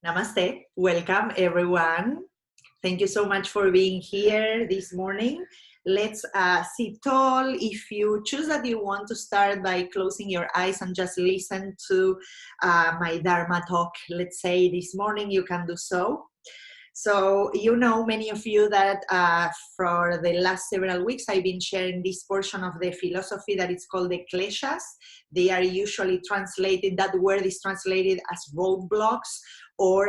Namaste. Welcome, everyone. Thank you so much for being here this morning. Let's sit tall. If you choose that you want to start by closing your eyes and just listen to my Dharma talk, let's say this morning, you can do so. So, you know, many of you that for the last several weeks, I've been sharing this portion of the philosophy that is called the kleshas. They are usually translated, that word is translated as roadblocks or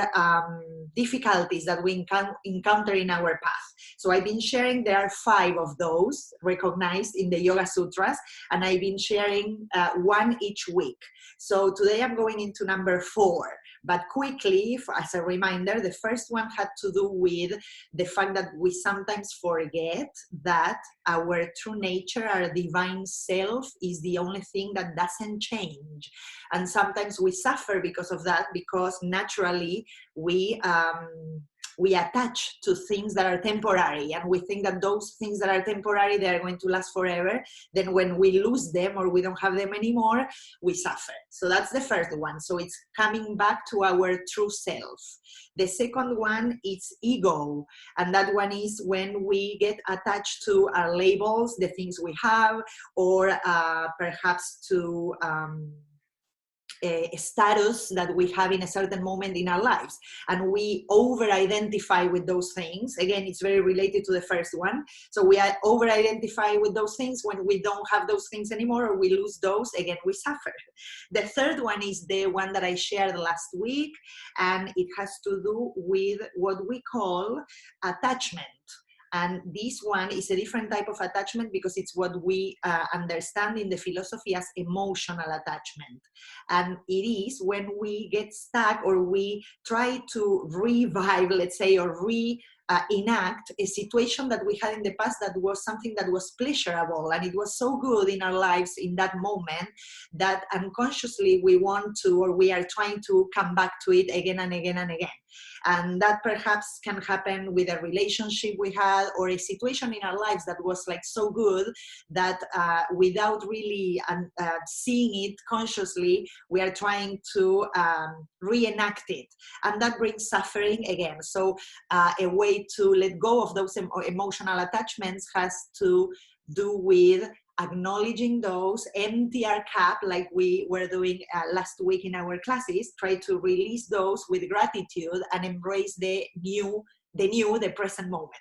difficulties that we encounter in our path. So I've been sharing, there are 5 of those recognized in the Yoga Sutras, and I've been sharing one each week. So today I'm going into number 4. But quickly, as a reminder, the first one had to do with the fact that we sometimes forget that our true nature, our divine self, is the only thing that doesn't change. And sometimes we suffer because of that, because naturally we attach to things that are temporary, and we think that those things that are temporary, they are going to last forever. Then when we lose them or we don't have them anymore, we suffer. So that's the first one. So it's coming back to our true self. The second one is ego, and that one is when we get attached to our labels, the things we have, or perhaps to a status that we have in a certain moment in our lives, and we over-identify with those things. Again, it's very related to the first one. So we over-identify with those things. When we don't have those things anymore, or we lose those, again, we suffer. The third one is the one that I shared last week, and it has to do with what we call attachment. And this one is a different type of attachment because it's what we understand in the philosophy as emotional attachment. And it is when we get stuck or we try to revive, let's say, or enact a situation that we had in the past that was something that was pleasurable, and it was so good in our lives in that moment that unconsciously we want to, or we are trying to come back to it again and again and again. And that perhaps can happen with a relationship we had, or a situation in our lives that was like so good that without really seeing it consciously, we are trying to reenact it. And that brings suffering again. So a way to let go of those emotional attachments has to do with acknowledging those, empty our cup like we were doing last week in our classes, try to release those with gratitude and embrace the present moment.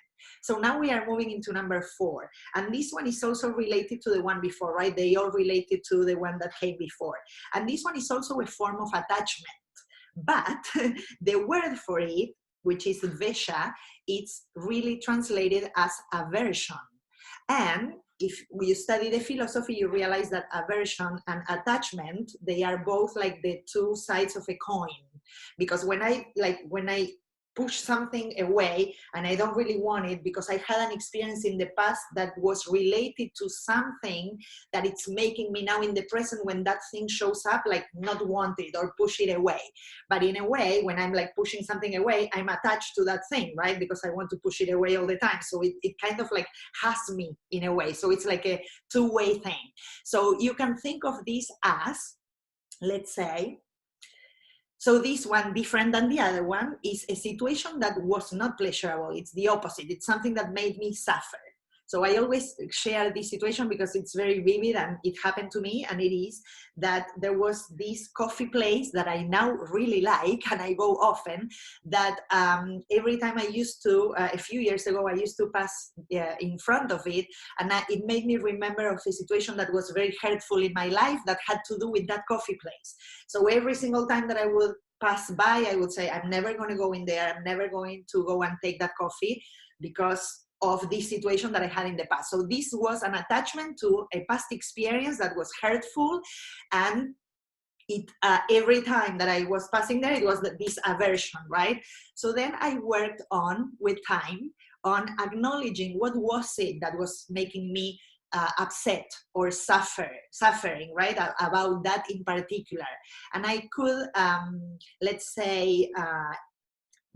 So now we are moving into number 4. And this one is also related to the one before, right? They all related to the one that came before. And this one is also a form of attachment. But the word for it, which is vesha, it's really translated as aversion. And if you study the philosophy, you realize that aversion and attachment, they are both like the 2 sides of a coin. Because when I push something away and I don't really want it because I had an experience in the past that was related to something that it's making me now in the present, when that thing shows up, like not want it or push it away. But in a way, when I'm like pushing something away, I'm attached to that thing, right? Because I want to push it away all the time. So it kind of like has me in a way. So it's like a 2-way thing. So you can think of this as, let's say, so this one, different than the other one, is a situation that was not pleasurable. It's the opposite. It's something that made me suffer. So I always share this situation because it's very vivid and it happened to me. And it is that there was this coffee place that I now really like and I go often, that every time I used to, a few years ago, I used to pass in front of it. And it made me remember of a situation that was very hurtful in my life that had to do with that coffee place. So every single time that I would pass by, I would say, I'm never going to go in there. I'm never going to go and take that coffee because of this situation that I had in the past. So this was an attachment to a past experience that was hurtful, and it every time that I was passing there, it was this aversion, right? So then I worked on, with time, on acknowledging what was it that was making me upset or suffering, right, about that in particular. And I could, let's say,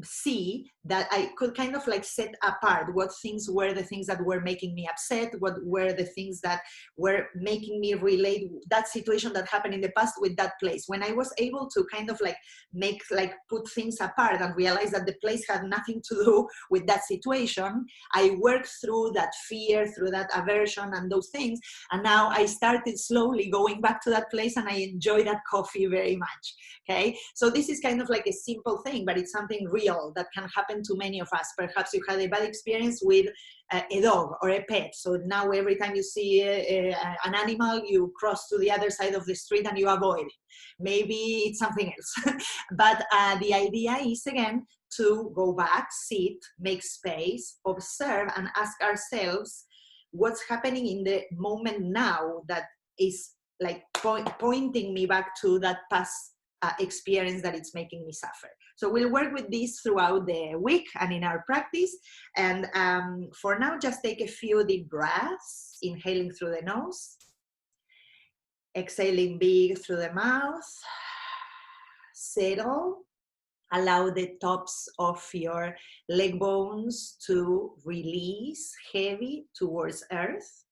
see that I could kind of like set apart what things were the things that were making me upset, what were the things that were making me relate that situation that happened in the past with that place. When I was able to kind of like put things apart and realize that the place had nothing to do with that situation, I worked through that fear, through that aversion and those things. And now I started slowly going back to that place and I enjoy that coffee very much. Okay, so this is kind of like a simple thing, but it's something real that can happen to many of us. Perhaps you had a bad experience with a dog or a pet. So now every time you see an animal, you cross to the other side of the street and you avoid it. Maybe it's something else. But the idea is, again, to go back, sit, make space, observe, and ask ourselves what's happening in the moment now that is like pointing me back to that past experience that it's making me suffer. So we'll work with this throughout the week and in our practice. And for now, just take a few deep breaths, inhaling through the nose, exhaling big through the mouth, settle, allow the tops of your leg bones to release heavy towards earth.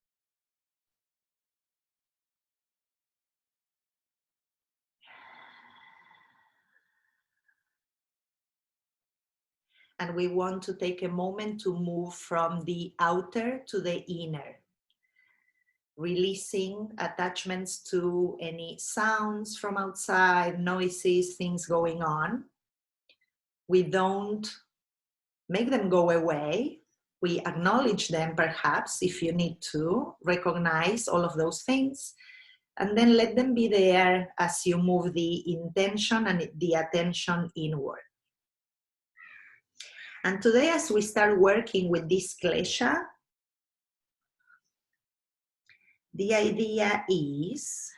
And we want to take a moment to move from the outer to the inner, releasing attachments to any sounds from outside, noises, things going on. We don't make them go away. We acknowledge them, perhaps, if you need to, recognize all of those things, and then let them be there as you move the intention and the attention inward. And today, as we start working with this klesha, the idea is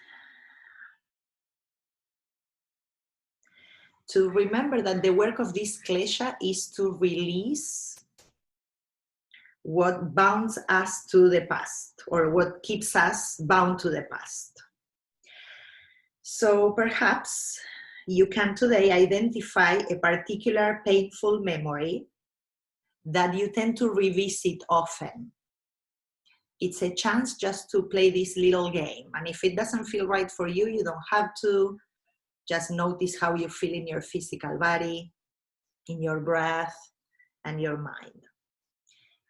to remember that the work of this klesha is to release what bounds us to the past, or what keeps us bound to the past. So perhaps you can today identify a particular painful memory that you tend to revisit often. It's a chance just to play this little game. And if it doesn't feel right for you, you don't have to. Just notice how you feel in your physical body, in your breath, and your mind.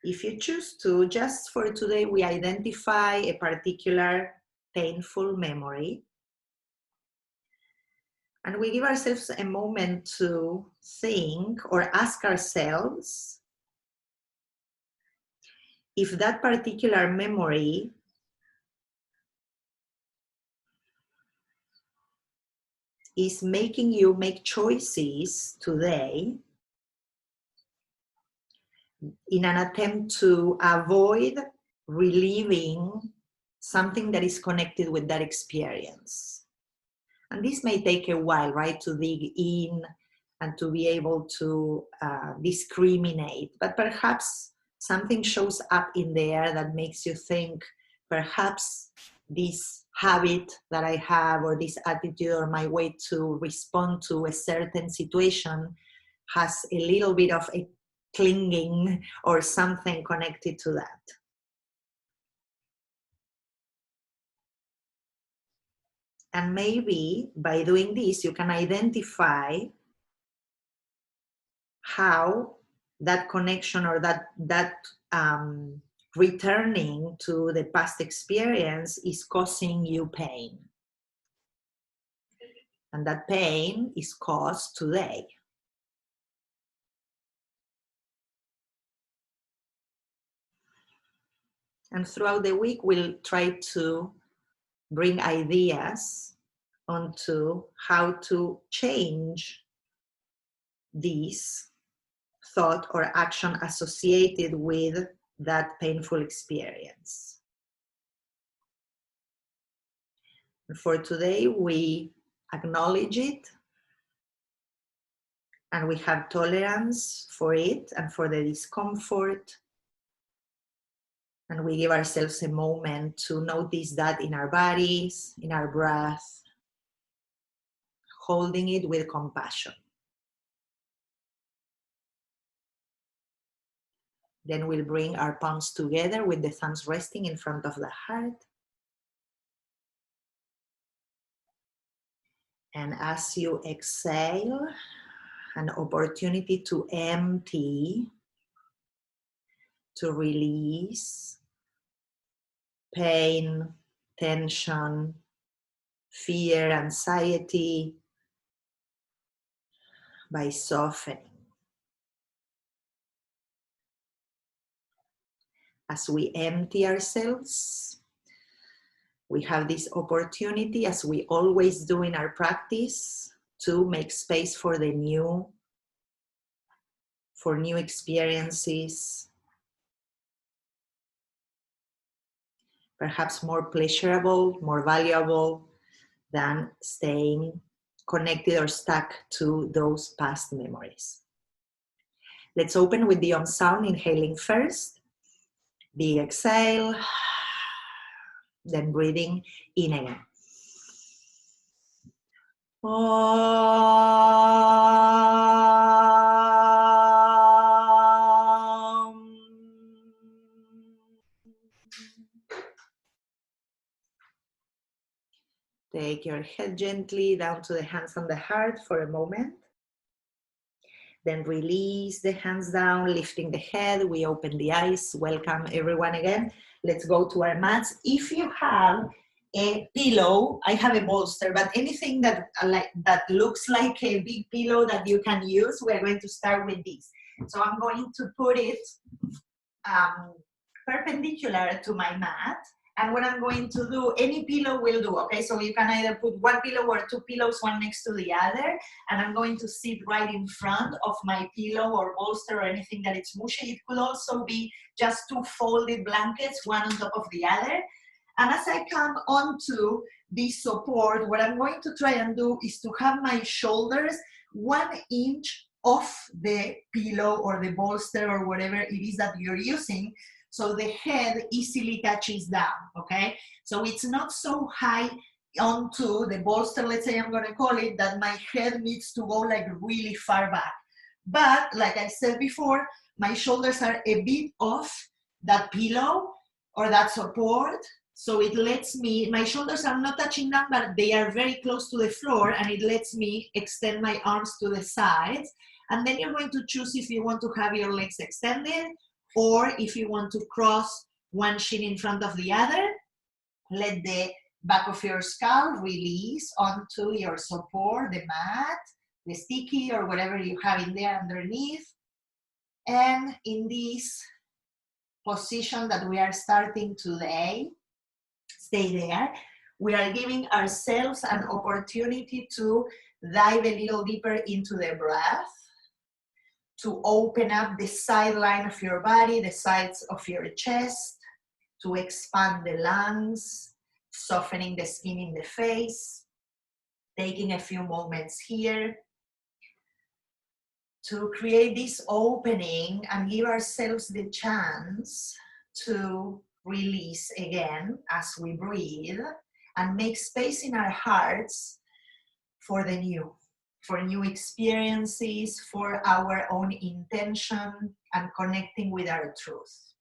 If you choose to, just for today, we identify a particular painful memory. And we give ourselves a moment to think or ask ourselves if that particular memory is making you make choices today in an attempt to avoid reliving something that is connected with that experience. And this may take a while, right, to dig in and to be able to discriminate, but perhaps something shows up in there that makes you think, perhaps this habit that I have, or this attitude, or my way to respond to a certain situation has a little bit of a clinging or something connected to that. And maybe by doing this, you can identify how that connection or that returning to the past experience is causing you pain. And that pain is caused today. And throughout the week, we'll try to bring ideas onto how to change this thought or action associated with that painful experience. And for today, we acknowledge it, and we have tolerance for it and for the discomfort. And we give ourselves a moment to notice that in our bodies, in our breath, holding it with compassion. Then we'll bring our palms together with the thumbs resting in front of the heart. And as you exhale, an opportunity to empty, to release pain, tension, fear, anxiety by softening. As we empty ourselves, we have this opportunity, as we always do in our practice, to make space for the new, for new experiences, perhaps more pleasurable, more valuable than staying connected or stuck to those past memories. Let's open with the Om sound, inhaling first. Big exhale, then breathing in again. Om. Take your head gently down to the hands on the heart for a moment. Then release the hands down, lifting the head. We open the eyes. Welcome everyone again. Let's go to our mats. If you have a pillow, I have a bolster, but anything that looks like a big pillow that you can use, we're going to start with this. So I'm going to put it perpendicular to my mat. And what I'm going to do, any pillow will do, okay? So you can either put one pillow or two pillows, one next to the other. And I'm going to sit right in front of my pillow or bolster or anything that it's mushy. It could also be just two folded blankets, one on top of the other. And as I come onto this support, what I'm going to try and do is to have my shoulders 1 inch off the pillow or the bolster or whatever it is that you're using, so the head easily touches down, okay? So it's not so high onto the bolster, let's say I'm gonna call it, that my head needs to go like really far back. But like I said before, my shoulders are a bit off that pillow or that support, so it lets me, my shoulders are not touching down, but they are very close to the floor, and it lets me extend my arms to the sides. And then you're going to choose if you want to have your legs extended, or if you want to cross one shin in front of the other. Let the back of your skull release onto your support, the mat, the sticky, or whatever you have in there underneath. And in this position that we are starting today, stay there. We are giving ourselves an opportunity to dive a little deeper into the breath, to open up the sideline of your body, the sides of your chest, to expand the lungs, softening the skin in the face, taking a few moments here to create this opening and give ourselves the chance to release again as we breathe and make space in our hearts for the new. For new experiences, for our own intention, and connecting with our truth.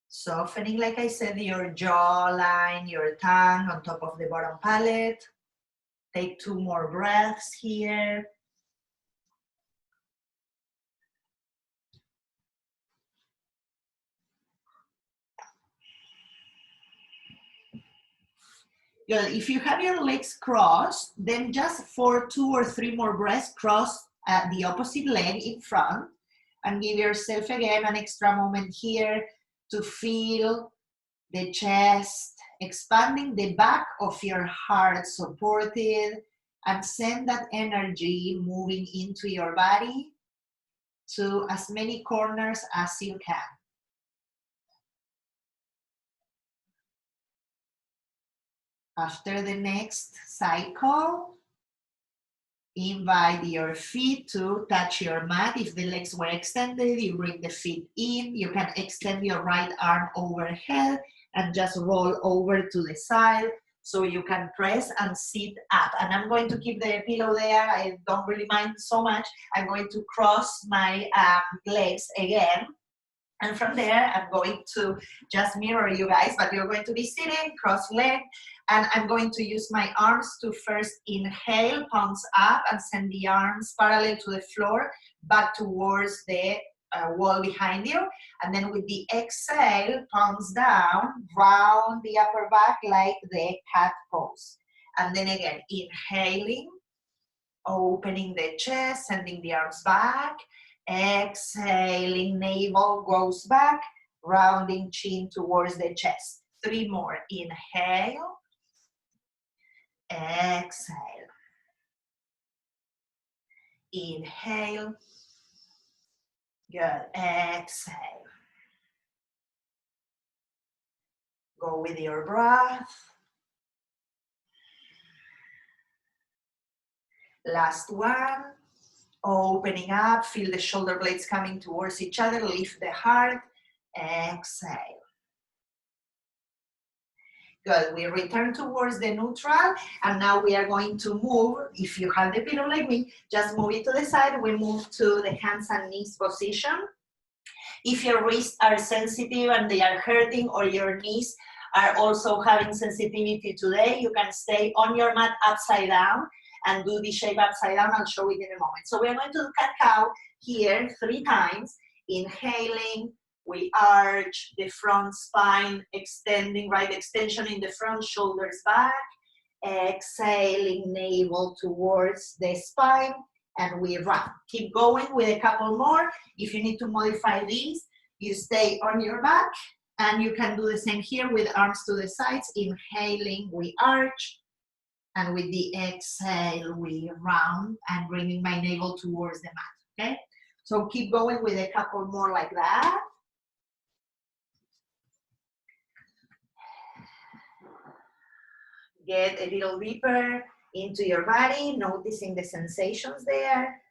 Softening, like I said, your jawline, your tongue on top of the bottom palate. Take 2 more breaths here. If you have your legs crossed, then just for 2 or 3 more breaths, cross the opposite leg in front and give yourself again an extra moment here to feel the chest, expanding the back of your heart supported, and send that energy moving into your body to as many corners as you can. After the next cycle, invite your feet to touch your mat. If the legs were extended, you bring the feet in. You can extend your right arm overhead and just roll over to the side. so you can press and sit up. And I'm going to keep the pillow there. I don't really mind so much. I'm going to cross my legs again. And from there, I'm going to just mirror you guys, but you're going to be sitting, cross-legged, and I'm going to use my arms to first inhale, palms up, and send the arms parallel to the floor, back towards the wall behind you. And then with the exhale, palms down, round the upper back like the cat pose. And then again, inhaling, opening the chest, sending the arms back. Exhaling, navel goes back, rounding chin towards the chest. 3 more. Inhale, exhale. Inhale, good. Exhale. Go with your breath. Last one. Opening up, feel the shoulder blades coming towards each other, lift the heart, exhale. Good, we return towards the neutral, and now we are going to move. If you have the pillow like me, just move it to the side. We move to the hands and knees position. If your wrists are sensitive and they are hurting, or your knees are also having sensitivity today, you can stay on your mat upside down and do the shape upside down. I'll show it in a moment. So we're going to do cat-cow here 3 times. Inhaling, we arch the front spine, extending, right extension in the front, shoulders back. Exhaling, navel towards the spine, and we round. Keep going with a couple more. If you need to modify these, you stay on your back, and you can do the same here with arms to the sides. Inhaling, we arch. And with the exhale, we round and bringing my navel towards the mat, okay? So keep going with a couple more like that. Get a little deeper into your body, noticing the sensations there.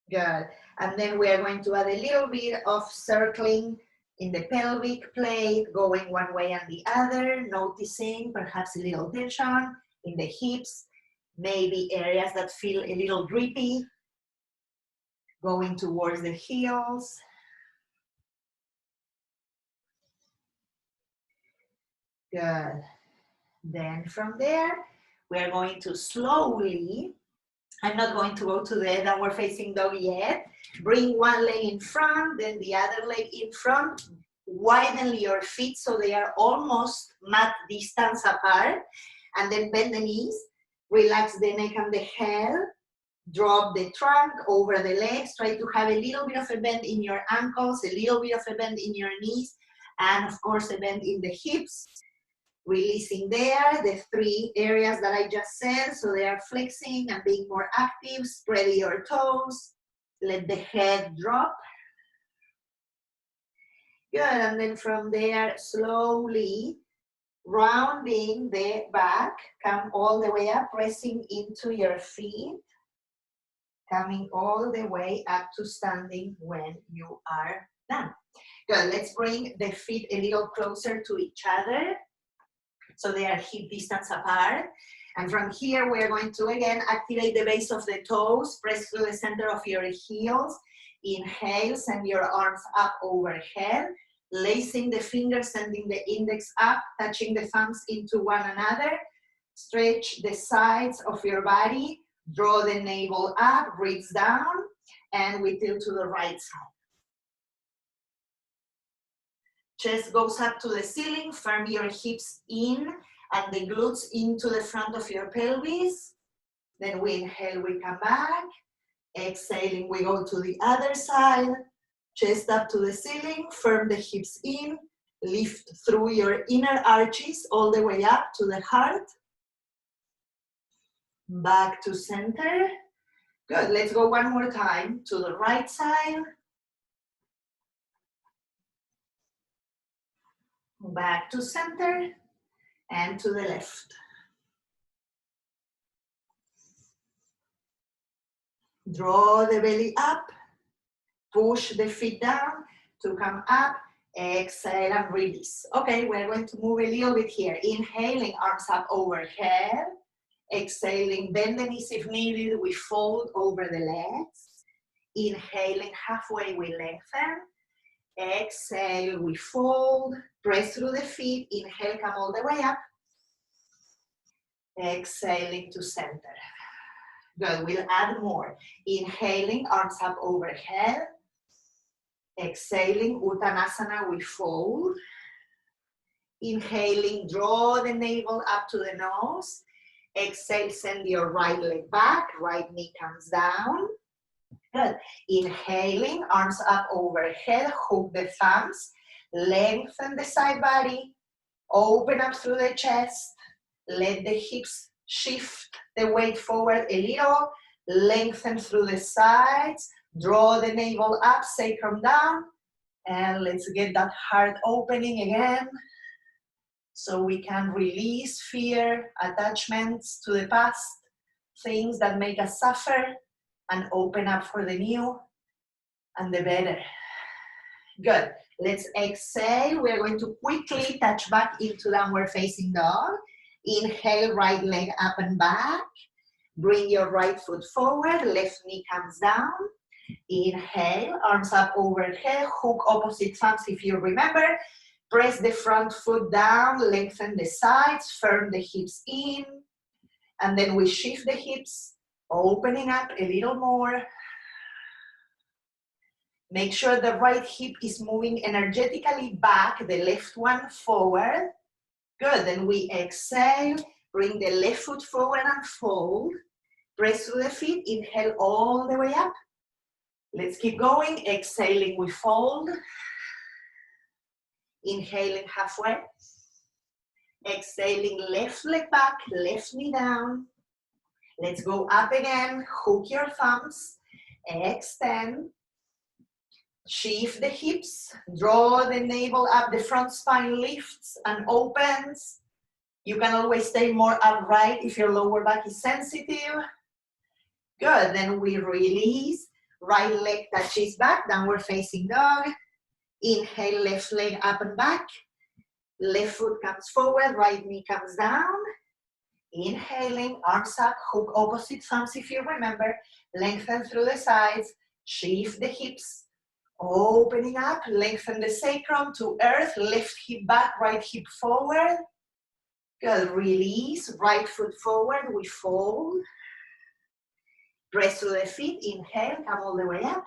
Good. And then we are going to add a little bit of circling in the pelvic plate, going one way and the other, noticing perhaps a little tension in the hips, maybe areas that feel a little drippy, going towards the heels. Good. Then from there, we are going to slowly, I'm not going to go to the downward facing dog yet. Bring one leg in front, then the other leg in front. Widen your feet so they are almost mat distance apart. And then bend the knees. Relax the neck and the head. Drop the trunk over the legs. Try to have a little bit of a bend in your ankles, a little bit of a bend in your knees, and of course a bend in the hips. Releasing there, the 3 areas that I just said, so they are flexing and being more active. Spread your toes, let the head drop. Good, and then from there, slowly rounding the back, come all the way up, pressing into your feet, coming all the way up to standing when you are done. Good, let's bring the feet a little closer to each other, so they are hip distance apart. And from here, we're going to again activate the base of the toes, press to the center of your heels. Inhale, send your arms up overhead, lacing the fingers, sending the index up, touching the thumbs into one another. Stretch the sides of your body, draw the navel up, ribs down, and we tilt to the right side. Chest goes up to the ceiling, firm your hips in and the glutes into the front of your pelvis. Then we inhale, we come back. Exhaling, we go to the other side. Chest up to the ceiling, firm the hips in, lift through your inner arches all the way up to the heart. Back to center. Good, let's go one more time to the right side. Back to center and to the left. Draw the belly up, push the feet down to come up Exhale and release. Okay, we're going to move a little bit here. Inhaling, arms up overhead. Exhaling, bend the knees if needed. We fold over the legs. Inhaling, halfway we lengthen. Exhale, we fold. Press through the feet. Inhale, come all the way up. Exhaling to center. Good, we'll add more. Inhaling, arms up overhead. Exhaling, Uttanasana, we fold. Inhaling, draw the navel up to the nose. Exhale, send your right leg back, right knee comes down. Good. Inhaling, arms up overhead, hook the thumbs, lengthen the side body, open up through the chest, let the hips shift the weight forward a little, lengthen through the sides, draw the navel up, sacrum down, and let's get that heart opening again so we can release fear, attachments to the past, things that make us suffer, and open up for the new and the better. Good. Let's exhale. We're going to quickly touch back into downward facing dog. Inhale, right leg up and back. Bring your right foot forward, left knee comes down. Inhale, arms up overhead, hook opposite thumbs if you remember. Press the front foot down, lengthen the sides, firm the hips in. And then we shift the hips, opening up a little more. Make sure the right hip is moving energetically back, the left one forward. Good, then we exhale, bring the left foot forward and fold. Press through the feet, inhale all the way up. Let's keep going, exhaling, we fold. Inhaling halfway. Exhaling, left leg back, left knee down. Let's go up again, hook your thumbs, extend. Shift the hips, draw the navel up, the front spine lifts and opens. You can always stay more upright if your lower back is sensitive. Good, then we release, right leg touches back, downward facing dog. Inhale, left leg up and back. Left foot comes forward, right knee comes down. Inhaling, arms up, hook opposite thumbs if you remember. Lengthen through the sides, shift the hips. Opening up, lengthen the sacrum to earth, left hip back, right hip forward. Good, release, right foot forward, we fold. Press through the feet, inhale, come all the way up.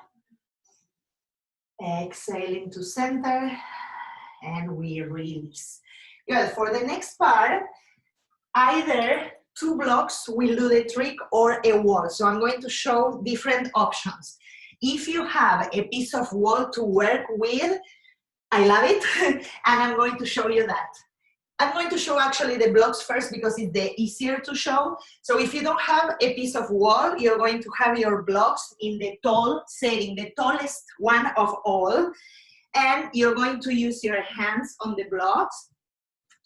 Exhaling to center, and we release. Good, for the next part, either 2 blocks will do the trick or a wall. So I'm going to show different options. If you have a piece of wall to work with, I love it, and I'm going to show you that. I'm going to show actually the blocks first because it's the easier to show. So if you don't have a piece of wall, you're going to have your blocks in the tall setting, the tallest one of all, and you're going to use your hands on the blocks,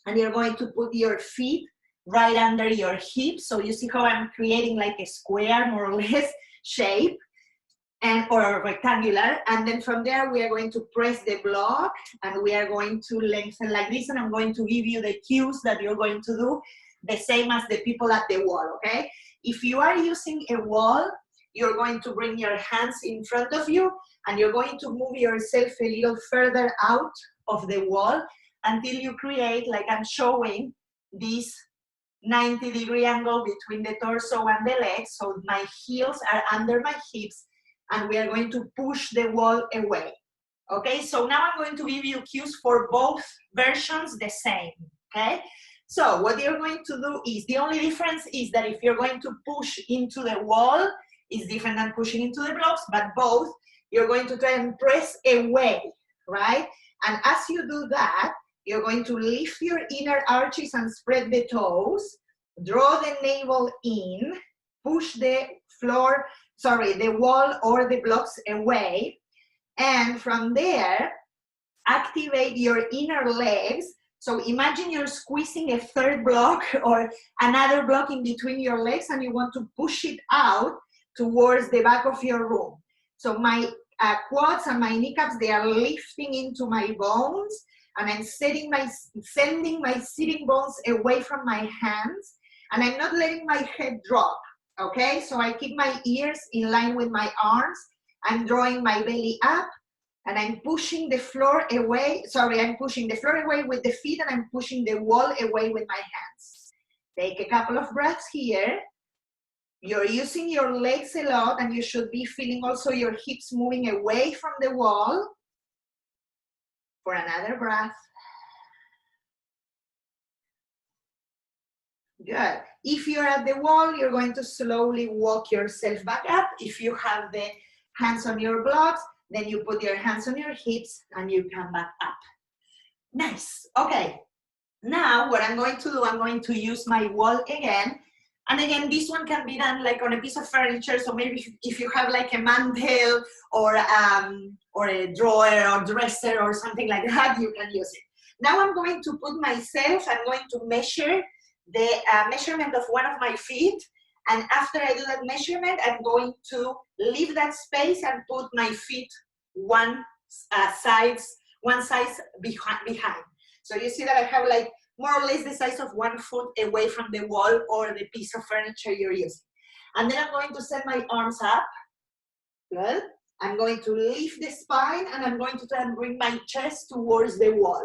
and you're going to put your feet right under your hips. So you see how I'm creating like a square, more or less, shape. Or rectangular, and then from there we are going to press the block and we are going to lengthen like this, and I'm going to give you the cues that you're going to do the same as the people at the wall, okay? If you are using a wall, you're going to bring your hands in front of you and you're going to move yourself a little further out of the wall until you create, like I'm showing, this 90-degree angle between the torso and the legs, so my heels are under my hips, and we are going to push the wall away. Okay, so now I'm going to give you cues for both versions the same, okay? So what you're going to do is, the only difference is that if you're going to push into the wall, it's different than pushing into the blocks, but both, you're going to try and press away, right? And as you do that, you're going to lift your inner arches and spread the toes, draw the navel in, push the the wall or the blocks away, and from there, activate your inner legs. So imagine you're squeezing a third block or another block in between your legs and you want to push it out towards the back of your room. So my quads and my kneecaps, they are lifting into my bones, and I'm sending my sitting bones away from my hands, and I'm not letting my head drop, okay? So I keep my ears in line with my arms. I'm drawing my belly up, and I'm pushing the floor away. Sorry, I'm pushing the floor away with the feet, and I'm pushing the wall away with my hands. Take a couple of breaths here. You're using your legs a lot, and you should be feeling also your hips moving away from the wall. For another breath. Good. If you're at the wall, you're going to slowly walk yourself back up. If you have the hands on your blocks, then you put your hands on your hips and you come back up. Nice. Okay. Now what I'm going to do, I'm going to use my wall again. And again, this one can be done like on a piece of furniture. So maybe if you have like a mantel or a drawer or dresser or something like that, you can use it. Now I'm going to put myself, I'm going to measure the measurement of one of my feet. And after I do that measurement, I'm going to leave that space and put my feet one size behind. So you see that I have like more or less the size of 1 foot away from the wall or the piece of furniture you're using. And then I'm going to send my arms up. Good. I'm going to lift the spine, and I'm going to try and bring my chest towards the wall.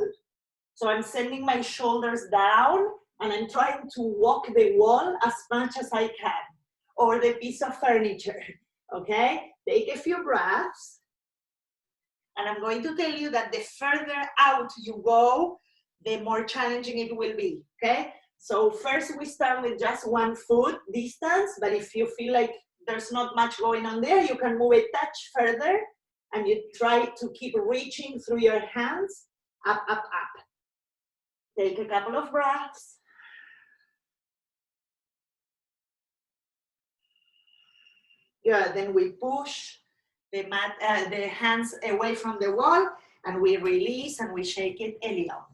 So I'm sending my shoulders down, and I'm trying to walk the wall as much as I can, or the piece of furniture, okay? Take a few breaths. And I'm going to tell you that the further out you go, the more challenging it will be, okay? So first we start with just 1 foot distance, but if you feel like there's not much going on there, you can move a touch further, and you try to keep reaching through your hands, up, up, up. Take a couple of breaths. Good, then we push the hands away from the wall, and we release and we shake it a little.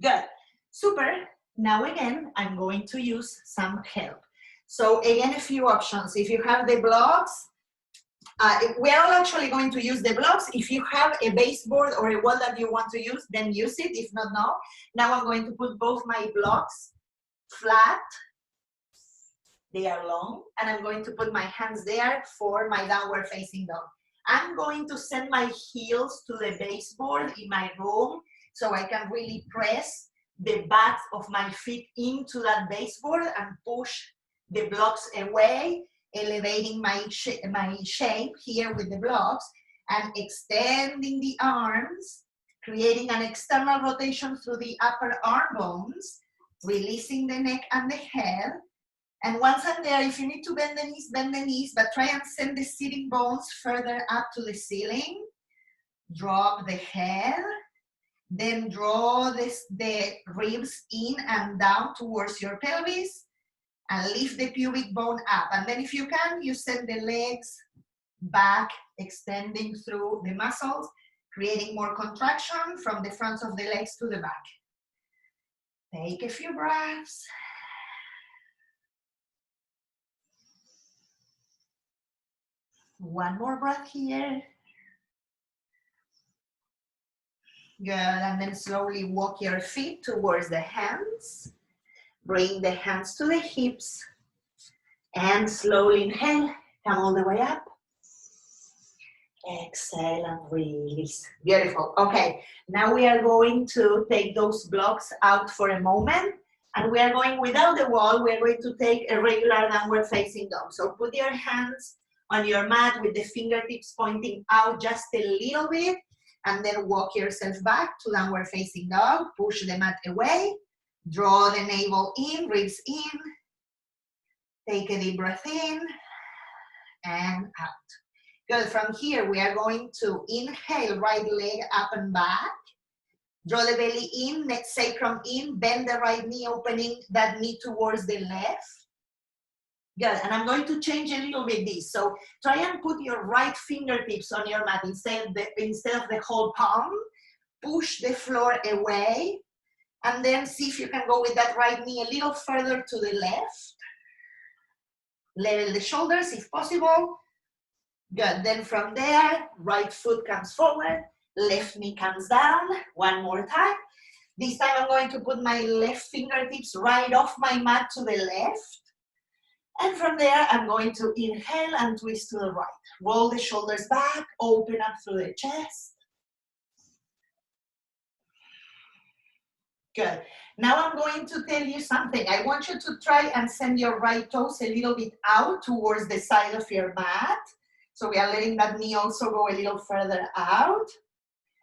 Good, super. Now again, I'm going to use some help. So again, a few options. If you have the blocks, we're all actually going to use the blocks. If you have a baseboard or a wall that you want to use, then use it. If not, no. Now I'm going to put both my blocks flat. They are long, and I'm going to put my hands there for my downward facing dog. I'm going to send my heels to the baseboard in my room so I can really press the backs of my feet into that baseboard and push the blocks away, elevating my shape here with the blocks, and extending the arms, creating an external rotation through the upper arm bones, releasing the neck and the head. And once I'm there, if you need to bend the knees, but try and send the sitting bones further up to the ceiling. Drop the head, then draw the ribs in and down towards your pelvis, and lift the pubic bone up. And then if you can, you send the legs back, extending through the muscles, creating more contraction from the front of the legs to the back. Take a few breaths. One more breath here. Good, and then slowly walk your feet towards the hands. Bring the hands to the hips. And slowly inhale, come all the way up. Exhale and release. Beautiful. Okay, now we are going to take those blocks out for a moment. And we are going without the wall. We are going to take a regular downward facing dog. So put your hands on your mat with the fingertips pointing out just a little bit, and then walk yourself back to downward facing dog. Push the mat away, draw the navel in, ribs in, take a deep breath in and out. Good, from here we are going to inhale, right leg up and back, draw the belly in, neck sacrum in, bend the right knee, opening that knee towards the left. Good, and I'm going to change a little bit this. So try and put your right fingertips on your mat instead of the whole palm. Push the floor away, and then see if you can go with that right knee a little further to the left. Level the shoulders if possible. Good, then from there, right foot comes forward, left knee comes down, one more time. This time I'm going to put my left fingertips right off my mat to the left. And from there, I'm going to inhale and twist to the right. Roll the shoulders back, open up through the chest. Good. Now I'm going to tell you something. I want you to try and send your right toes a little bit out towards the side of your mat. So we are letting that knee also go a little further out.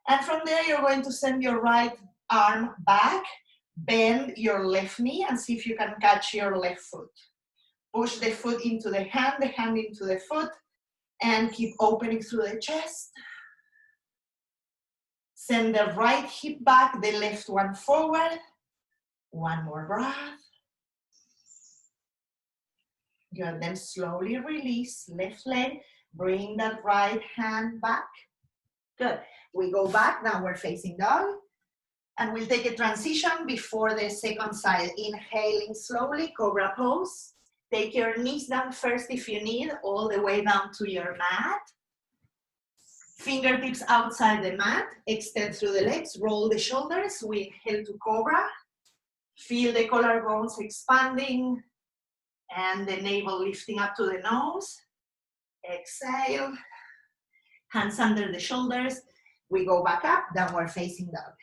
And from there, you're going to send your right arm back, bend your left knee, and see if you can catch your left foot. Push the foot into the hand into the foot, and keep opening through the chest. Send the right hip back, the left one forward. One more breath. Good, then slowly release, left leg, bring that right hand back. Good, we go back, now we're facing dog. And we'll take a transition before the second side. Inhaling slowly, cobra pose. Take your knees down first if you need, all the way down to your mat. Fingertips outside the mat, extend through the legs, roll the shoulders, we inhale to cobra. Feel the collarbones expanding and the navel lifting up to the nose. Exhale, hands under the shoulders. We go back up, downward facing dog.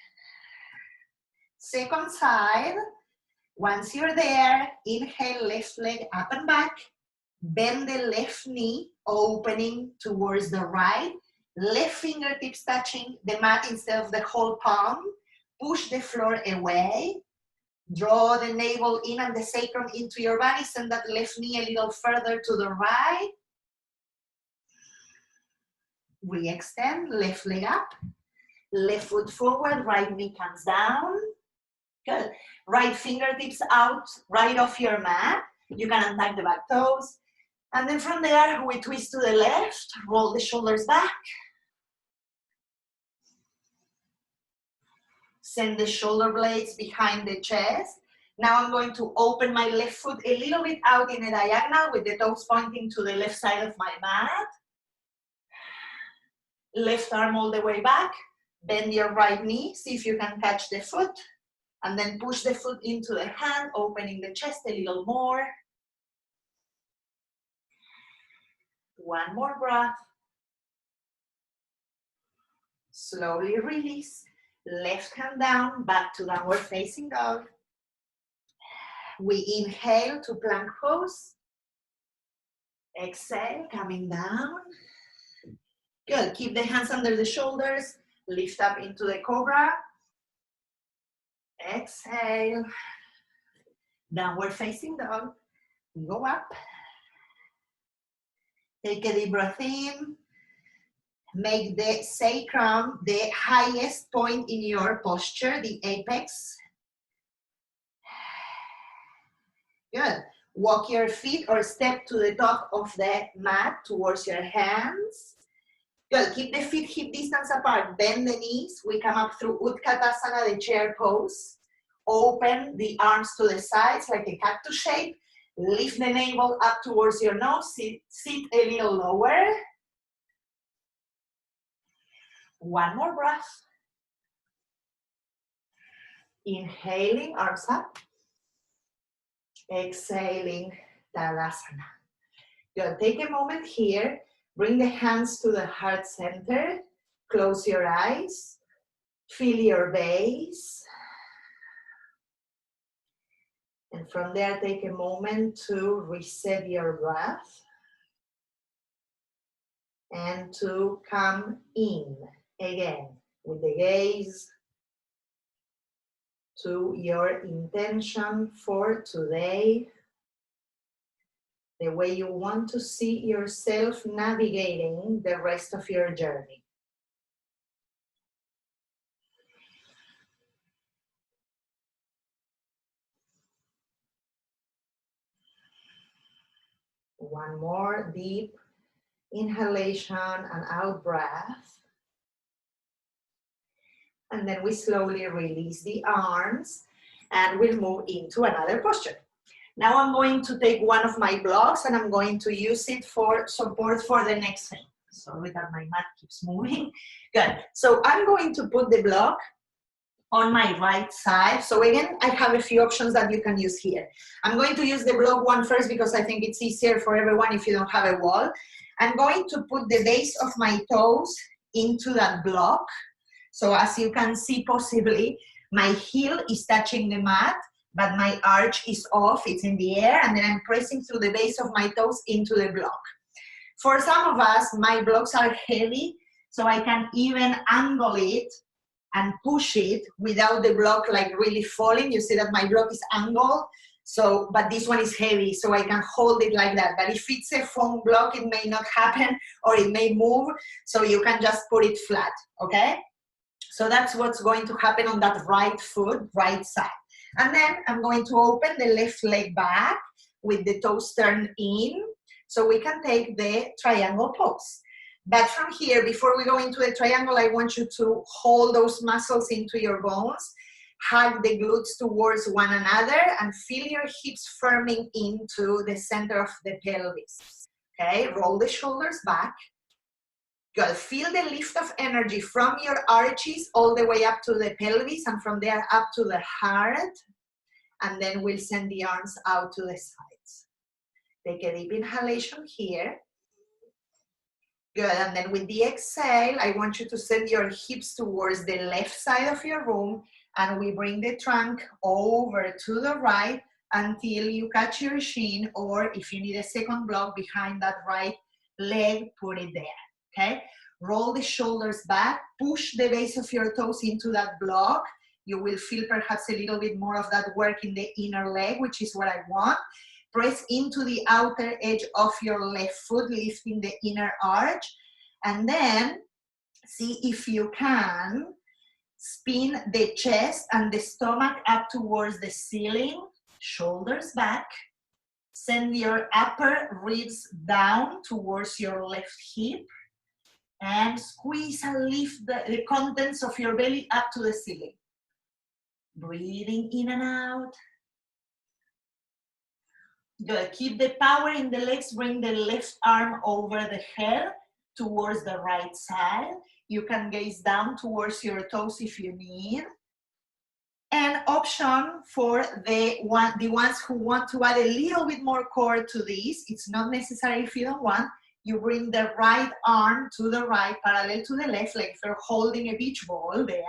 Second side. Once you're there, inhale, left leg up and back. Bend the left knee, opening towards the right. Left fingertips touching the mat instead of the whole palm. Push the floor away. Draw the navel in and the sacrum into your body. Send that left knee a little further to the right. Re-extend, left leg up. Left foot forward, right knee comes down. Good. Right fingertips out, right off your mat. You can untuck the back toes. And then from there, we twist to the left, roll the shoulders back. Send the shoulder blades behind the chest. Now I'm going to open my left foot a little bit out in a diagonal with the toes pointing to the left side of my mat. Left arm all the way back. Bend your right knee, see if you can catch the foot. And then push the foot into the hand, opening the chest a little more. One more breath. Slowly release. Left hand down, back to downward facing dog. We inhale to plank pose. Exhale, coming down. Good, keep the hands under the shoulders. Lift up into the cobra. Exhale. Downward facing dog. Go up. Take a deep breath in. Make the sacrum the highest point in your posture, the apex. Good. Walk your feet or step to the top of the mat towards your hands. Good. Keep the feet hip distance apart. Bend the knees. We come up through Utkatasana, the chair pose. Open the arms to the sides like a cactus shape. Lift the navel up towards your nose. Sit a little lower. One more breath. Inhaling, arms up. Exhaling, Tadasana. Good. Take a moment here. Bring the hands to the heart center. Close your eyes. Feel your base. And from there, take a moment to reset your breath. And to come in again with the gaze to your intention for today, the way you want to see yourself navigating the rest of your journey. One more deep inhalation and out breath. And then we slowly release the arms and we'll move into another posture. Now I'm going to take one of my blocks and I'm going to use it for support for the next thing. Sorry that my mat keeps moving. Good. So I'm going to put the block on my right side. So again, I have a few options that you can use here. I'm going to use the block one first because I think it's easier for everyone if you don't have a wall. I'm going to put the base of my toes into that block. So as you can see, possibly, my heel is touching the mat, but my arch is off, it's in the air, and then I'm pressing through the base of my toes into the block. For some of us, my blocks are heavy, so I can even angle it and push it without the block like really falling. You see that my block is angled, so, but this one is heavy, so I can hold it like that. But if it's a foam block, it may not happen, or it may move, so you can just put it flat, okay? So that's what's going to happen on that right foot, right side. And then I'm going to open the left leg back with the toes turned in, so we can take the triangle pose. But from here, before we go into the triangle, I want you to hold those muscles into your bones, hug the glutes towards one another, and feel your hips firming into the center of the pelvis. Okay, roll the shoulders back. Good. Feel the lift of energy from your arches all the way up to the pelvis, and from there up to the heart. And then we'll send the arms out to the sides. Take a deep inhalation here. Good, and then with the exhale, I want you to send your hips towards the left side of your room, and we bring the trunk over to the right until you catch your shin, or if you need a second block behind that right leg, put it there, okay? Roll the shoulders back, push the base of your toes into that block. You will feel perhaps a little bit more of that work in the inner leg, which is what I want. Press into the outer edge of your left foot, lifting the inner arch. And then see if you can spin the chest and the stomach up towards the ceiling, shoulders back. Send your upper ribs down towards your left hip. And squeeze and lift the contents of your belly up to the ceiling. Breathing in and out. Good. Keep the power in the legs. Bring the left arm over the head towards the right side. You can gaze down towards your toes if you need. An option for the ones who want to add a little bit more core to this, it's not necessary if you don't want. You bring the right arm to the right, parallel to the left, like if you're holding a beach ball there.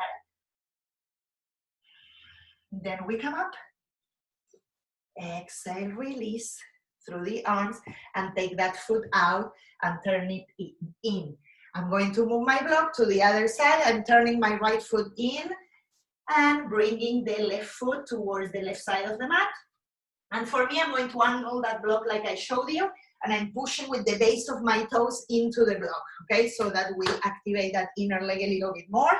Then we come up. Exhale, release through the arms, and take that foot out and turn it in. I'm going to move my block to the other side. I'm turning my right foot in and bringing the left foot towards the left side of the mat. And for me, I'm going to angle that block like I showed you, and I'm pushing with the base of my toes into the block, okay? So that will activate that inner leg a little bit more.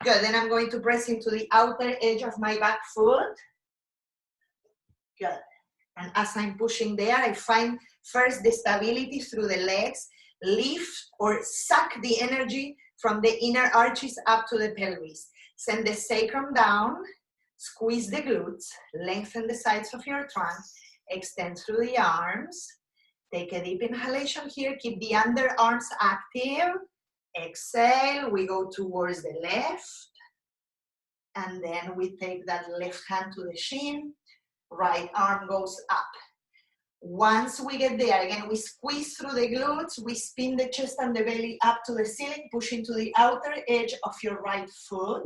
Good, then I'm going to press into the outer edge of my back foot. Good. And as I'm pushing there, I find first the stability through the legs, lift or suck the energy from the inner arches up to the pelvis. Send the sacrum down, squeeze the glutes, lengthen the sides of your trunk, extend through the arms. Take a deep inhalation here, keep the underarms active. Exhale, we go towards the left. And then we take that left hand to the shin. Right arm goes up. Once we get there, again, we squeeze through the glutes, we spin the chest and the belly up to the ceiling, push into the outer edge of your right foot.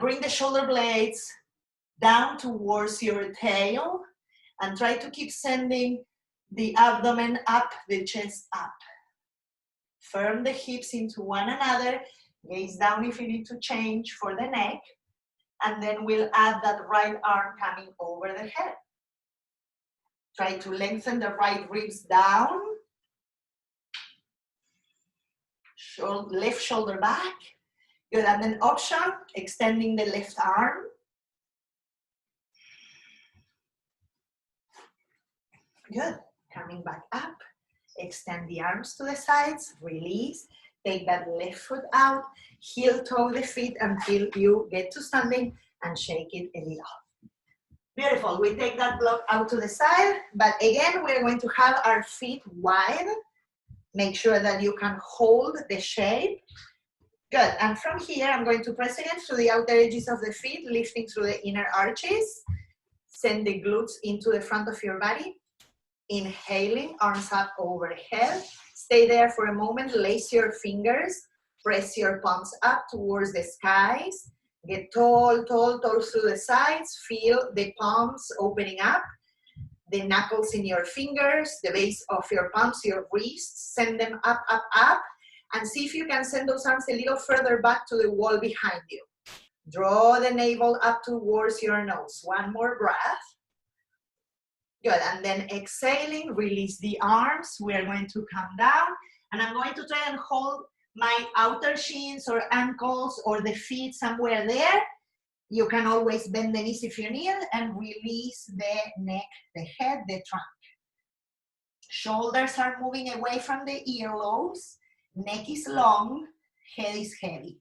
Bring the shoulder blades down towards your tail and try to keep sending the abdomen up, the chest up. Firm the hips into one another, gaze down if you need to change for the neck. And then we'll add that right arm coming over the head. Try to lengthen the right ribs down. Left shoulder back. Good, and then option, extending the left arm. Good, coming back up. Extend the arms to the sides, release. Take that left foot out, heel toe the feet until you get to standing and shake it a little. Beautiful, we take that block out to the side, but again, we're going to have our feet wide. Make sure that you can hold the shape. Good, and from here, I'm going to press again through the outer edges of the feet, lifting through the inner arches. Send the glutes into the front of your body. Inhaling, arms up overhead. Stay there for a moment, lace your fingers, press your palms up towards the skies. Get tall, tall, tall through the sides. Feel the palms opening up. The knuckles in your fingers, the base of your palms, your wrists, send them up, up, up, and see if you can send those arms a little further back to the wall behind you. Draw the navel up towards your nose. One more breath. Good, and then exhaling, release the arms. We are going to come down, and I'm going to try and hold my outer shins or ankles or the feet somewhere there. You can always bend the knees if you need, and release the neck, the head, the trunk. Shoulders are moving away from the earlobes. Neck is long, head is heavy.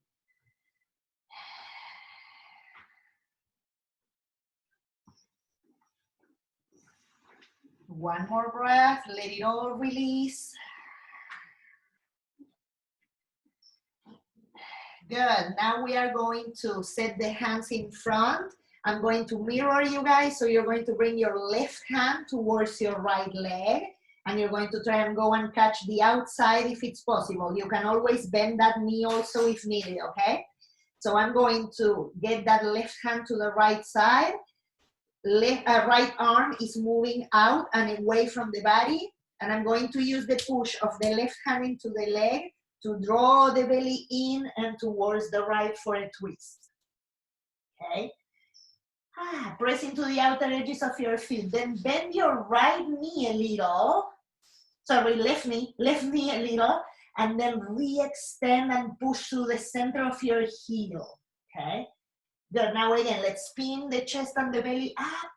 One more breath, let it all release. Good, now we are going to set the hands in front. I'm going to mirror you guys, so you're going to bring your left hand towards your right leg, and you're going to try and go and catch the outside if it's possible. You can always bend that knee also if needed, okay? So I'm going to get that left hand to the right side. Right arm is moving out and away from the body, and I'm going to use the push of the left hand into the leg to draw the belly in and towards the right for a twist. Okay? Press into the outer edges of your feet. Then bend your right knee a little. Sorry, left knee a little, and then re-extend and push to the center of your heel. Okay? Good. Now again, let's spin the chest and the belly up.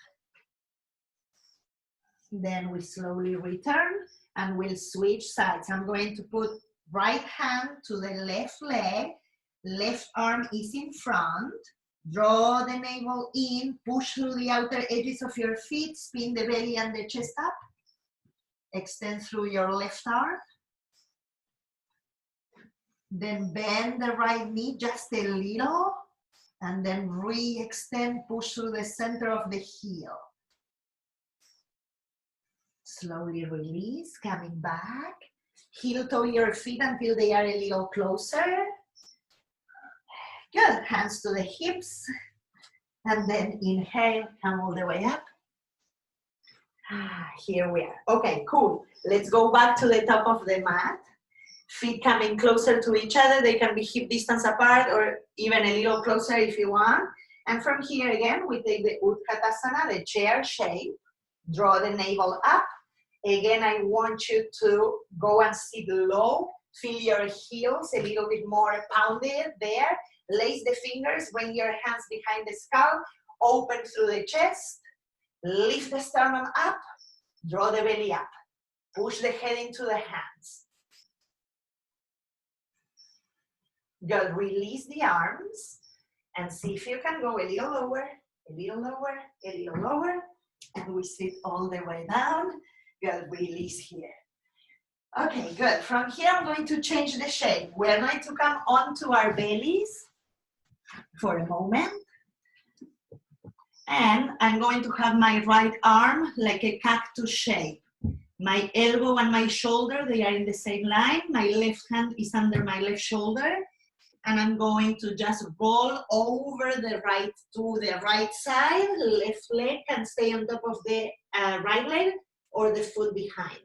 Then we slowly return and we'll switch sides. I'm going to put right hand to the left leg, left arm is in front, draw the navel in, push through the outer edges of your feet, spin the belly and the chest up, extend through your left arm, then bend the right knee just a little, and then re-extend, push through the center of the heel. Slowly release, coming back. Heel toe your feet until they are a little closer. Good, hands to the hips. And then inhale, come all the way up. Here we are. Okay, cool. Let's go back to the top of the mat. Feet coming closer to each other. They can be hip distance apart or even a little closer if you want. And from here again, we take the Utkatasana, the chair shape. Draw the navel up. Again, I want you to go and sit low. Feel your heels a little bit more pounded there. Lace the fingers, bring your hands behind the skull, open through the chest, lift the sternum up, draw the belly up, push the head into the hands. Good, release the arms and see if you can go a little lower, a little lower, a little lower, and we sit all the way down. Good, release here. Okay, good. From here, I'm going to change the shape. We're going to come onto our bellies for a moment. And I'm going to have my right arm like a cactus shape. My elbow and my shoulder, they are in the same line. My left hand is under my left shoulder. And I'm going to just roll over the right to the right side. Left leg can stay on top of the right leg or the foot behind.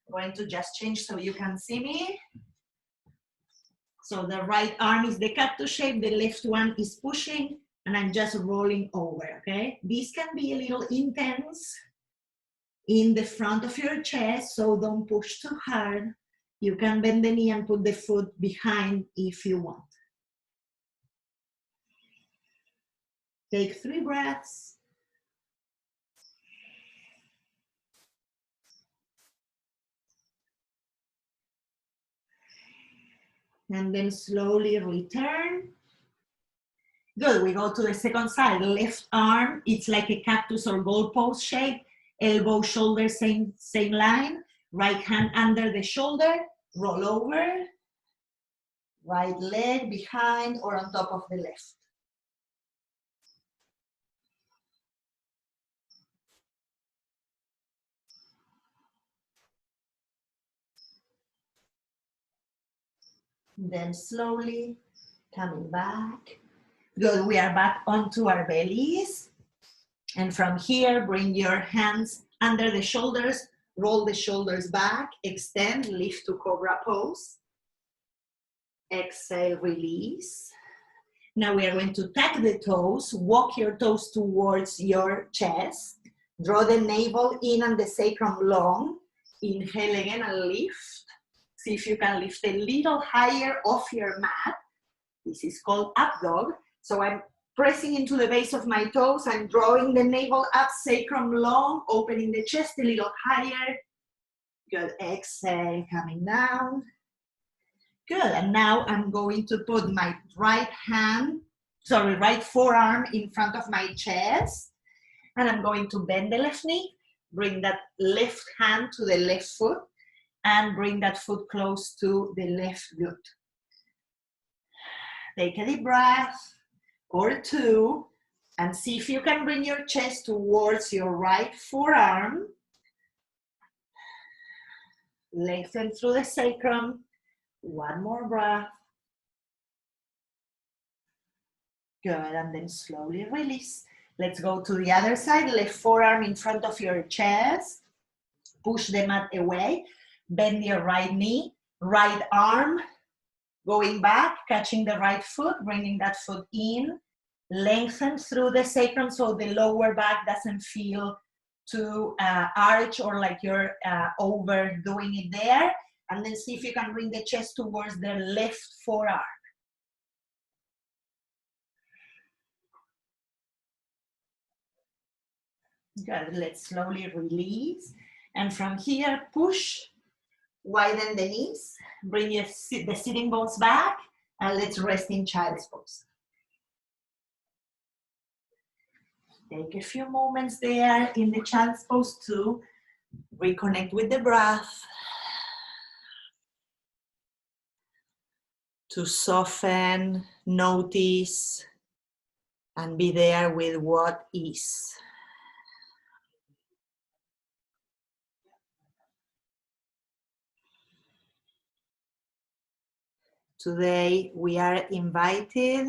I'm going to just change so you can see me. So the right arm is the cactus shape, the left one is pushing, and I'm just rolling over, okay? This can be a little intense in the front of your chest, so don't push too hard. You can bend the knee and put the foot behind if you want. Take 3 breaths. And then slowly return. Good, we go to the second side. Left arm, it's like a cactus or goalpost shape. Elbow, shoulder, same line. Right hand under the shoulder, roll over. Right leg behind or on top of the left. Then slowly coming back. Good, we are back onto our bellies. And from here, bring your hands under the shoulders, roll the shoulders back, extend, lift to cobra pose. Exhale, release. Now we are going to tuck the toes, walk your toes towards your chest, draw the navel in and the sacrum long. Inhale again and lift. See if you can lift a little higher off your mat. This is called up dog. So I'm pressing into the base of my toes. I'm drawing the navel up, sacrum long, opening the chest a little higher. Good, exhale, coming down. Good, and now I'm going to put my right forearm in front of my chest. And I'm going to bend the left knee, bring that left hand to the left foot, and bring that foot close to the left glute. Take a deep breath, or two, and see if you can bring your chest towards your right forearm. Lengthen through the sacrum. One more breath. Good, and then slowly release. Let's go to the other side. Left forearm in front of your chest. Push the mat away. Bend your right knee. Right arm going back, catching the right foot, bringing that foot in. Lengthen through the sacrum so the lower back doesn't feel too arch or like you're overdoing it there. And then see if you can bring the chest towards the left forearm. Good, let's slowly release. And from here, push, widen the knees, bring the sitting bones back, and let's rest in child's pose. Take a few moments there in the child's pose to reconnect with the breath, to soften, notice, and be there with what is. Today, we are invited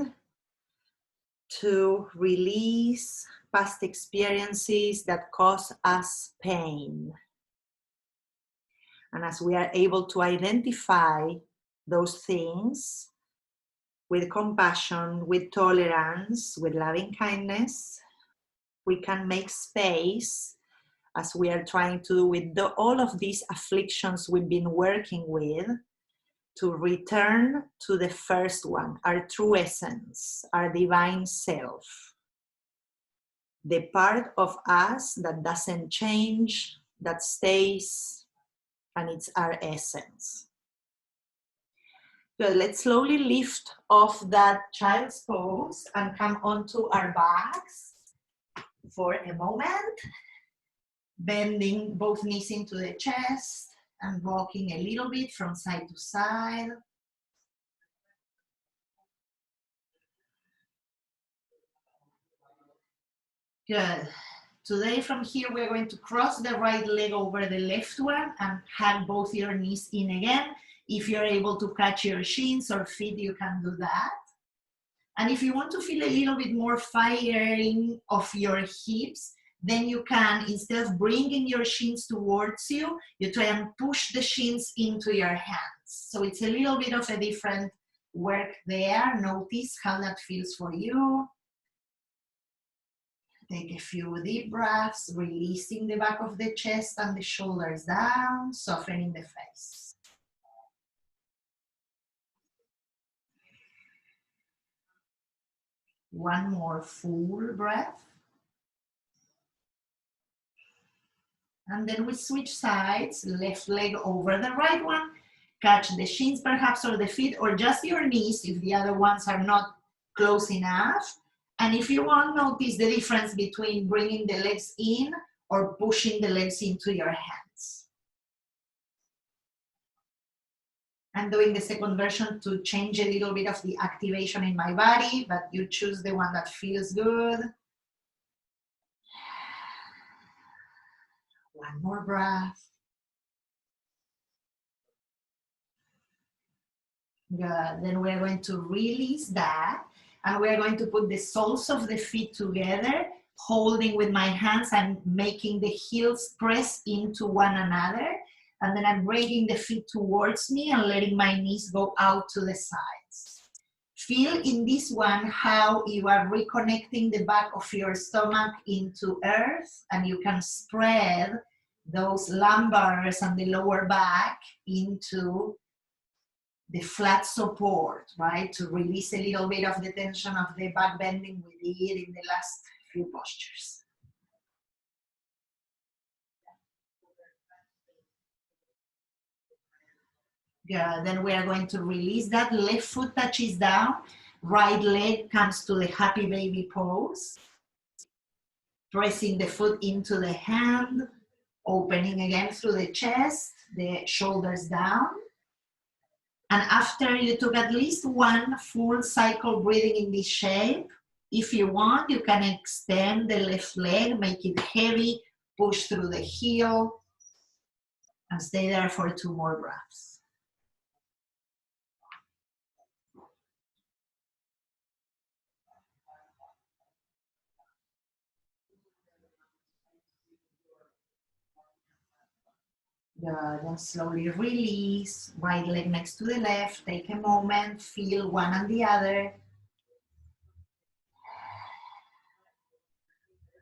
to release past experiences that cause us pain. And as we are able to identify those things with compassion, with tolerance, with loving kindness, we can make space, as we are trying to do with all of these afflictions we've been working with, to return to the first one, our true essence, our divine self. The part of us that doesn't change, that stays, and it's our essence. Good, let's slowly lift off that child's pose and come onto our backs for a moment. Bending both knees into the chest and rocking a little bit from side to side. Good. Today from here we're going to cross the right leg over the left one and hug both your knees in again. If you're able to catch your shins or feet, you can do that. And if you want to feel a little bit more firing of your hips, then you can, instead of bringing your shins towards you, you try and push the shins into your hands. So it's a little bit of a different work there. Notice how that feels for you. Take a few deep breaths, releasing the back of the chest and the shoulders down, softening the face. One more full breath. And then we switch sides, left leg over the right one, catch the shins perhaps or the feet or just your knees if the other ones are not close enough. And if you want, notice the difference between bringing the legs in or pushing the legs into your hands. I'm doing the second version to change a little bit of the activation in my body, but you choose the one that feels good. One more breath. Good. Then we're going to release that, and we're going to put the soles of the feet together, holding with my hands and making the heels press into one another. And then I'm bringing the feet towards me and letting my knees go out to the sides. Feel in this one how you are reconnecting the back of your stomach into earth, and you can spread those lumbars and the lower back into the flat support, right? To release a little bit of the tension of the back bending we did in the last few postures. Good. Then we are going to release that. Left foot touches down. Right leg comes to the happy baby pose. Pressing the foot into the hand. Opening again through the chest. The shoulders down. And after you took at least one full cycle breathing in this shape, if you want, you can extend the left leg, make it heavy, push through the heel, and stay there for 2 more breaths. Good. Then slowly release, right leg next to the left. Take a moment, feel one and the other.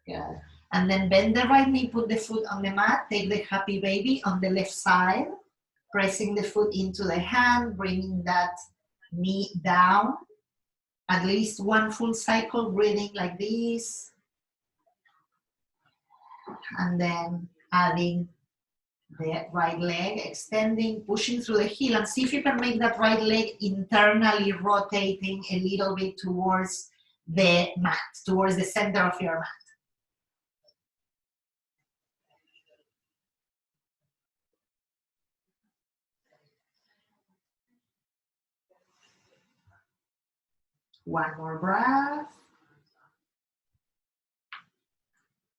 Good. And then bend the right knee, put the foot on the mat, take the happy baby on the left side, pressing the foot into the hand, bringing that knee down. At least one full cycle, breathing like this. And then adding the right leg, extending, pushing through the heel, and see if you can make that right leg internally rotating a little bit towards the mat, towards the center of your mat. One more breath.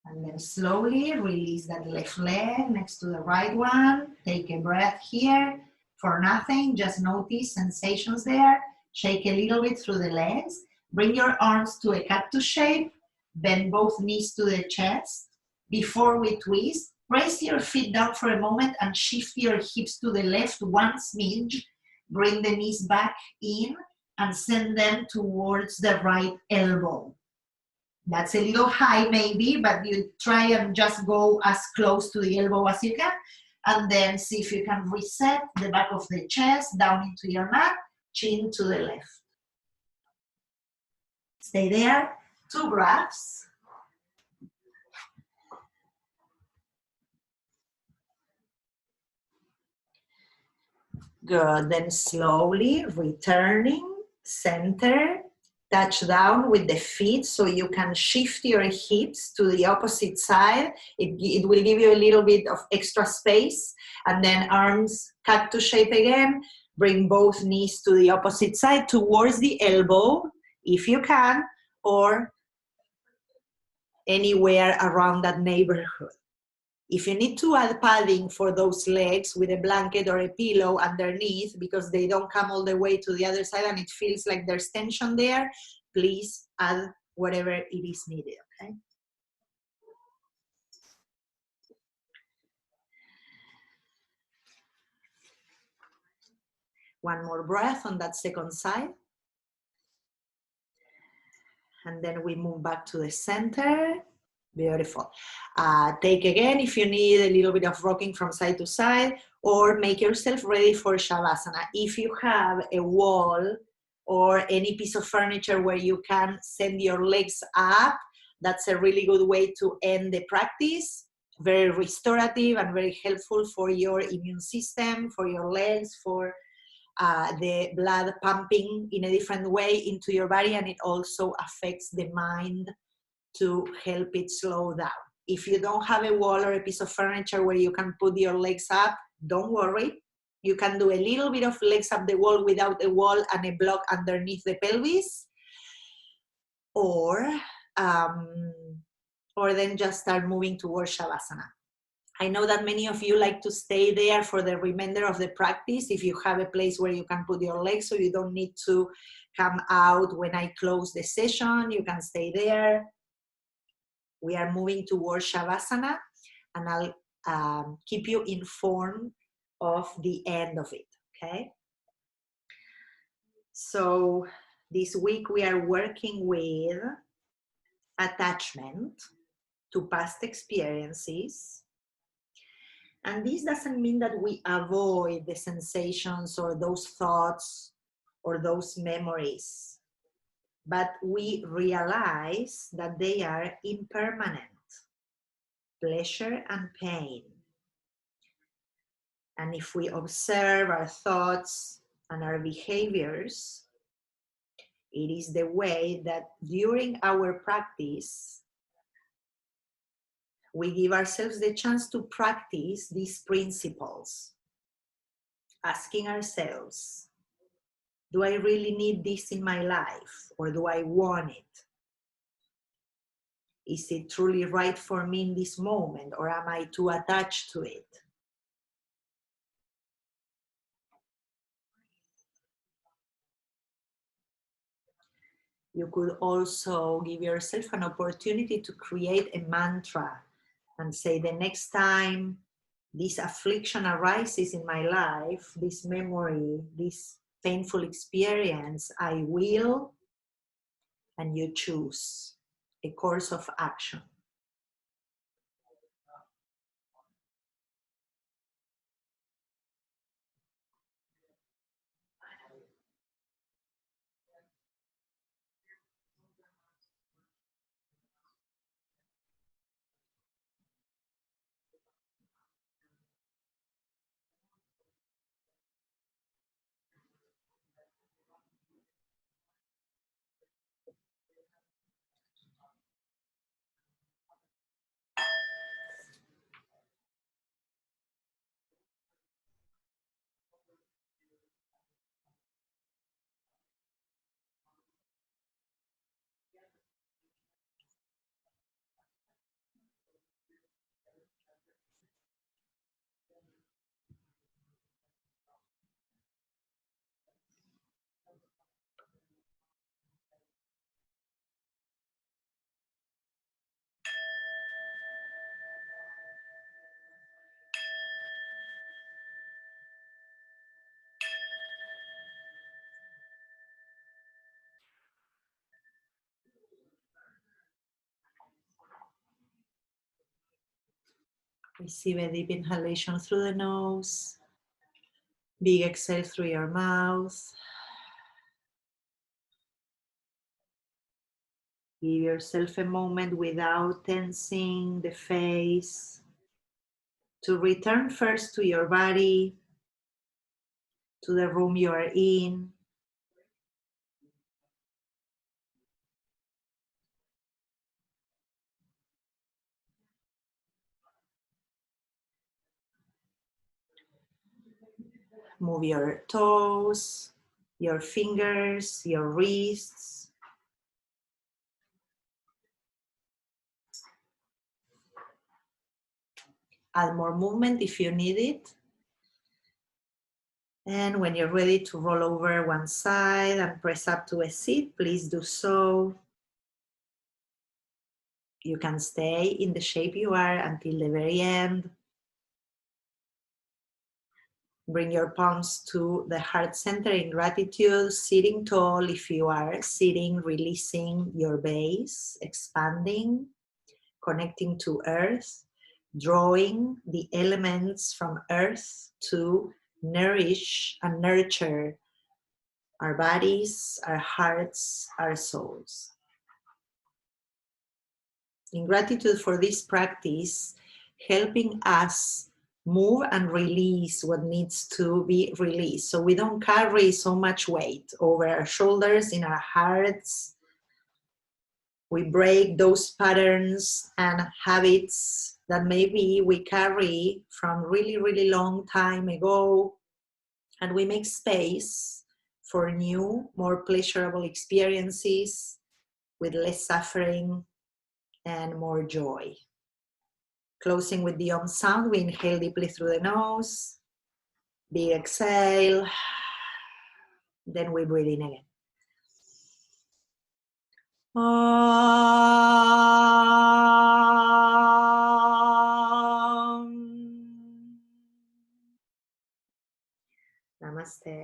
And then slowly release that left leg next to the right one. Take a breath here for nothing. Just notice sensations there. Shake a little bit through the legs. Bring your arms to a cactus shape. Bend both knees to the chest. Before we twist, press your feet down for a moment and shift your hips to the left one smidge. Bring the knees back in and send them towards the right elbow. That's a little high maybe, but you try and just go as close to the elbow as you can, and then see if you can reset the back of the chest down into your mat, chin to the left. Stay there, 2 breaths. Good, then slowly returning, center, touch down with the feet so you can shift your hips to the opposite side. It will give you a little bit of extra space. And then arms cactus shape again. Bring both knees to the opposite side towards the elbow, if you can, or anywhere around that neighborhood. If you need to add padding for those legs with a blanket or a pillow underneath because they don't come all the way to the other side and it feels like there's tension there, please add whatever it is needed, okay? One more breath on that second side. And then we move back to the center. Beautiful. Take again if you need a little bit of rocking from side to side, or make yourself ready for Shavasana. If you have a wall or any piece of furniture where you can send your legs up, that's a really good way to end the practice. Very restorative and very helpful for your immune system, for your legs, for the blood pumping in a different way into your body, and it also affects the mind to help it slow down. If you don't have a wall or a piece of furniture where you can put your legs up, don't worry. You can do a little bit of legs up the wall without a wall and a block underneath the pelvis, or then just start moving towards Shavasana. I know that many of you like to stay there for the remainder of the practice. If you have a place where you can put your legs, so you don't need to come out when I close the session, you can stay there. We are moving towards Shavasana, and I'll keep you informed of the end of it, okay? So this week we are working with attachment to past experiences. And this doesn't mean that we avoid the sensations or those thoughts or those memories, but we realize that they are impermanent, pleasure and pain. And if we observe our thoughts and our behaviors, it is the way that during our practice, we give ourselves the chance to practice these principles, asking ourselves, do I really need this in my life, or do I want it? Is it truly right for me in this moment, or am I too attached to it? You could also give yourself an opportunity to create a mantra and say, the next time this affliction arises in my life, this memory, this painful experience, I will, and you choose a course of action. Receive a deep inhalation through the nose, big exhale through your mouth. Give yourself a moment without tensing the face, to return first to your body, to the room you are in. Move your toes, your fingers, your wrists. Add more movement if you need it. And when you're ready to roll over one side and press up to a seat, please do so. You can stay in the shape you are until the very end. Bring your palms to the heart center in gratitude, sitting tall. If you are sitting, releasing your base, expanding, connecting to earth, drawing the elements from earth to nourish and nurture our bodies, our hearts, our souls. In gratitude for this practice, helping us move and release what needs to be released, so we don't carry so much weight over our shoulders, in our hearts. We break those patterns and habits that maybe we carry from really, really long time ago, and we make space for new, more pleasurable experiences with less suffering and more joy. Closing with the Om sound, we inhale deeply through the nose, big exhale, then we breathe in again. Namaste.